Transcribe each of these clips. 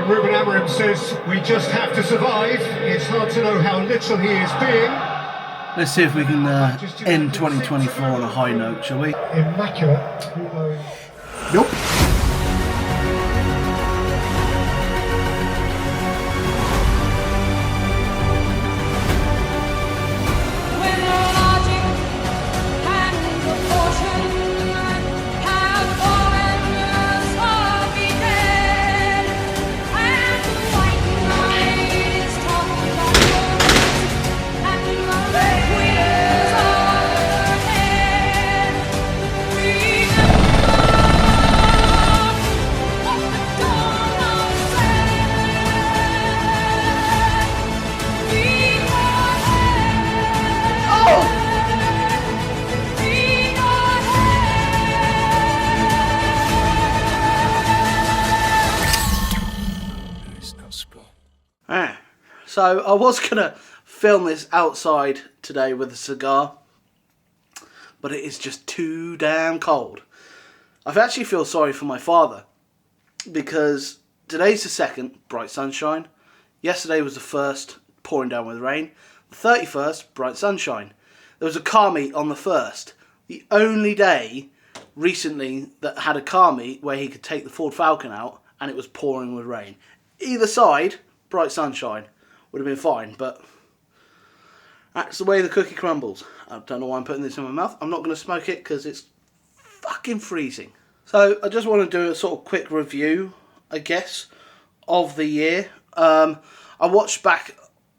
When Ruben Amorim says we just have to survive, it's hard to know how little he is being. Let's see if we can end 2024 on a high note, shall we? Immaculate. Nope. So I was going to film this outside today with a cigar, but it is just too damn cold. I actually feel sorry for my father, because today's the 2nd, bright sunshine. Yesterday was the 1st, pouring down with rain. The 31st, bright sunshine. There was a car meet on the 1st. The only day recently that had a car meet where he could take the Ford Falcon out, and it was pouring with rain. Either side, bright sunshine. Would have been fine, but that's the way the cookie crumbles. I don't know why I'm putting this in my mouth. I'm not going to smoke it because it's fucking freezing. So I just want to do a sort of quick review, I guess, of the year. I watched back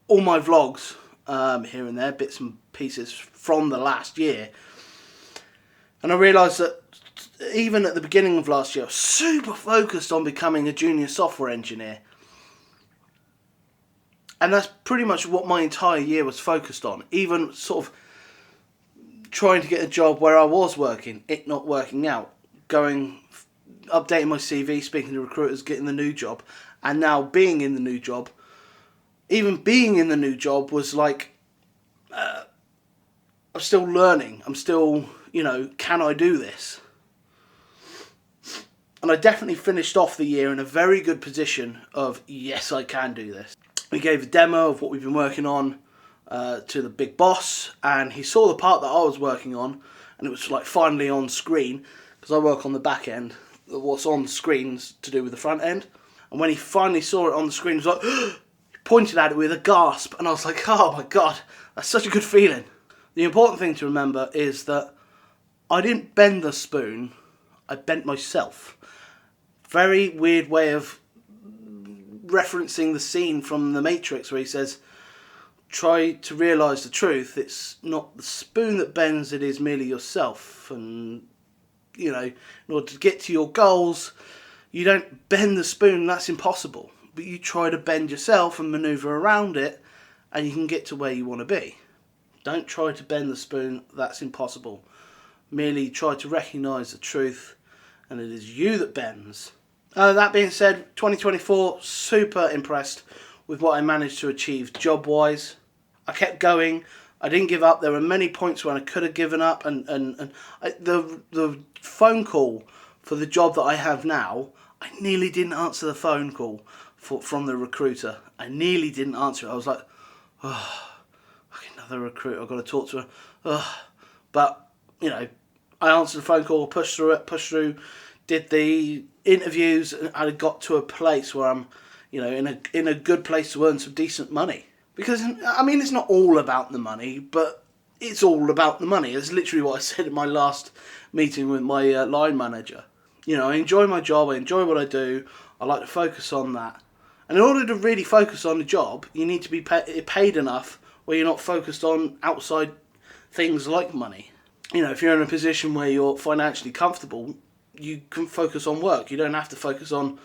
all my vlogs here and there, bits and pieces from the last year. And I realised that even at the beginning of last year, I was super focused on becoming a junior software engineer. And that's pretty much what my entire year was focused on. Even sort of trying to get a job where I was working, it not working out. Updating my CV, speaking to recruiters, getting the new job. And now being in the new job. Even being in the new job was like, I'm still learning. I'm still, can I do this? And I definitely finished off the year in a very good position of, yes, I can do this. We gave a demo of what we've been working on to the big boss, and he saw the part that I was working on, and it was like finally on screen, because I work on the back end. What's on screen's to do with the front end. And when he finally saw it on the screen, he was like, he pointed at it with a gasp, and I was like, oh my god, that's such a good feeling. The important thing to remember is that I didn't bend the spoon, I bent myself. Very weird way of referencing the scene from The Matrix where he says, try to realise the truth, it's not the spoon that bends, it is merely yourself. And, in order to get to your goals, you don't bend the spoon, that's impossible. But you try to bend yourself and manoeuvre around it, and you can get to where you want to be. Don't try to bend the spoon, that's impossible. Merely try to recognise the truth, and it is you that bends. That being said, 2024, super impressed with what I managed to achieve job-wise. I kept going. I didn't give up. There were many points when I could have given up. The phone call for the job that I have now, I nearly didn't answer the phone call from the recruiter. I nearly didn't answer it. I was like, oh, another recruiter. I've got to talk to her. But, I answered the phone call, pushed through, did the interviews, and I got to a place where I'm, in a good place to earn some decent money. Because, it's not all about the money, but it's all about the money. It's literally what I said in my last meeting with my line manager. I enjoy my job, I enjoy what I do, I like to focus on that. And in order to really focus on the job, you need to be paid enough where you're not focused on outside things like money. If you're in a position where you're financially comfortable, you can focus on work. You don't have to focus on,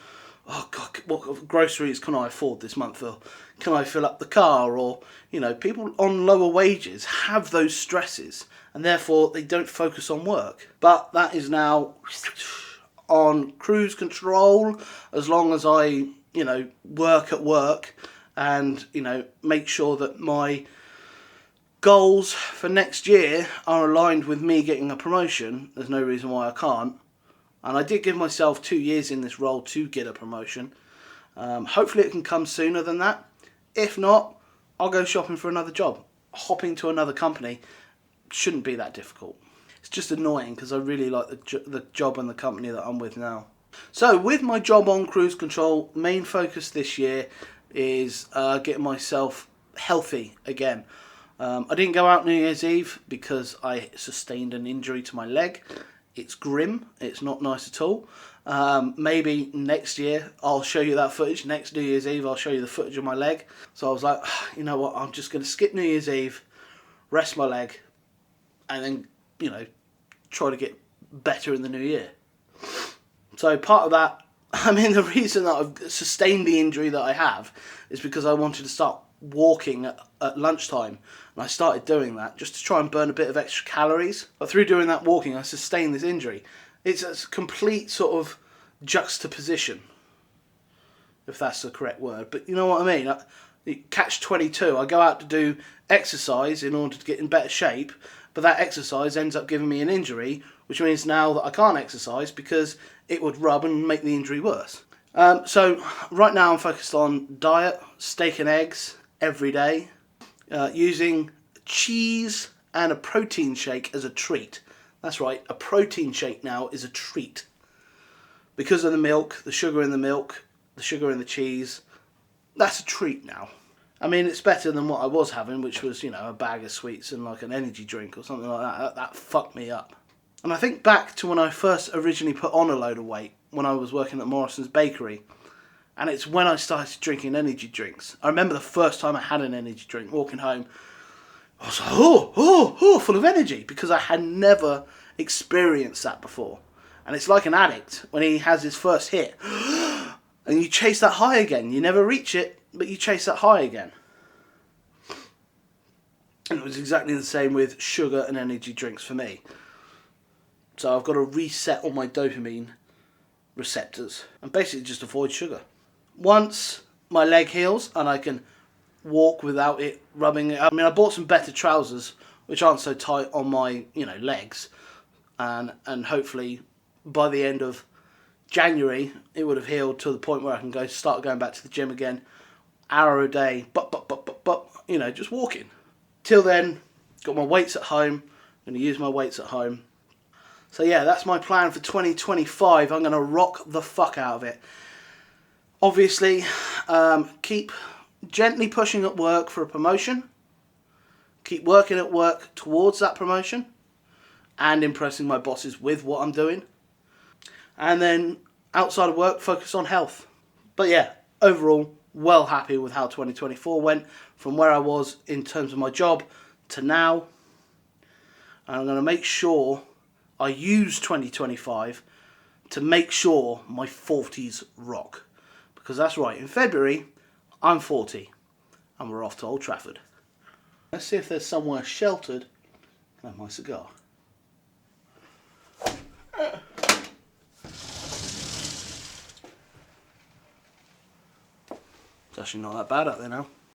oh God, what groceries can I afford this month? Or can I fill up the car? Or, people on lower wages have those stresses, and therefore they don't focus on work. But that is now on cruise control, as long as I, work at work and, make sure that my goals for next year are aligned with me getting a promotion. There's no reason why I can't. And I did give myself 2 years in this role to get a promotion. Hopefully it can come sooner than that. If not, I'll go shopping for another job. Hopping to another company shouldn't be that difficult. It's just annoying because I really like the job and the company that I'm with now. So with my job on cruise control, main focus this year is getting myself healthy again. I didn't go out New Year's Eve because I sustained an injury to my leg. It's grim. It's not nice at all. Maybe next year I'll show you that footage. Next New Year's Eve I'll show you the footage of my leg. So I was like, you know what, I'm just going to skip New Year's Eve, rest my leg, and then, you know, try to get better in the new year. So part of that, I mean, the reason that I've sustained the injury that I have is because I wanted to start walking at lunchtime, and I started doing that just to try and burn a bit of extra calories. But through doing that walking, I sustained this injury. It's a complete sort of juxtaposition, if that's the correct word. But you know what I mean? Catch-22. I go out to do exercise in order to get in better shape, but that exercise ends up giving me an injury, which means now that I can't exercise because it would rub and make the injury worse. So right now I'm focused on diet, steak and eggs every day, using cheese and a protein shake as a treat. That's right, a protein shake now is a treat. Because of the milk, the sugar in the milk, the sugar in the cheese, that's a treat now. I mean, it's better than what I was having, which was, you know, a bag of sweets and like an energy drink or something like that. That fucked me up. And I think back to when I first originally put on a load of weight, when I was working at Morrison's Bakery. And it's when I started drinking energy drinks. I remember the first time I had an energy drink, walking home, I was like, full of energy, because I had never experienced that before. And it's like an addict when he has his first hit. And you chase that high again. You never reach it, but you chase that high again. And it was exactly the same with sugar and energy drinks for me. So I've got to reset all my dopamine receptors and basically just avoid sugar. Once my leg heals and I can walk without it rubbing it. I mean, I bought some better trousers which aren't so tight on my, you know, legs, and hopefully by the end of January it would have healed to the point where I can start going back to the gym again, hour a day, you know, just walking. Till then, got my weights at home. I'm going to use my weights at home. So yeah, that's my plan for 2025. I'm going to rock the fuck out of it. Obviously, keep gently pushing at work for a promotion. Keep working at work towards that promotion and impressing my bosses with what I'm doing. And then outside of work, focus on health. But yeah, overall, well happy with how 2024 went from where I was in terms of my job to now. And I'm going to make sure I use 2025 to make sure my 40s rock. Because that's right, in February, I'm 40 and we're off to Old Trafford. Let's see if there's somewhere sheltered. Can I have my cigar? It's actually not that bad up there now.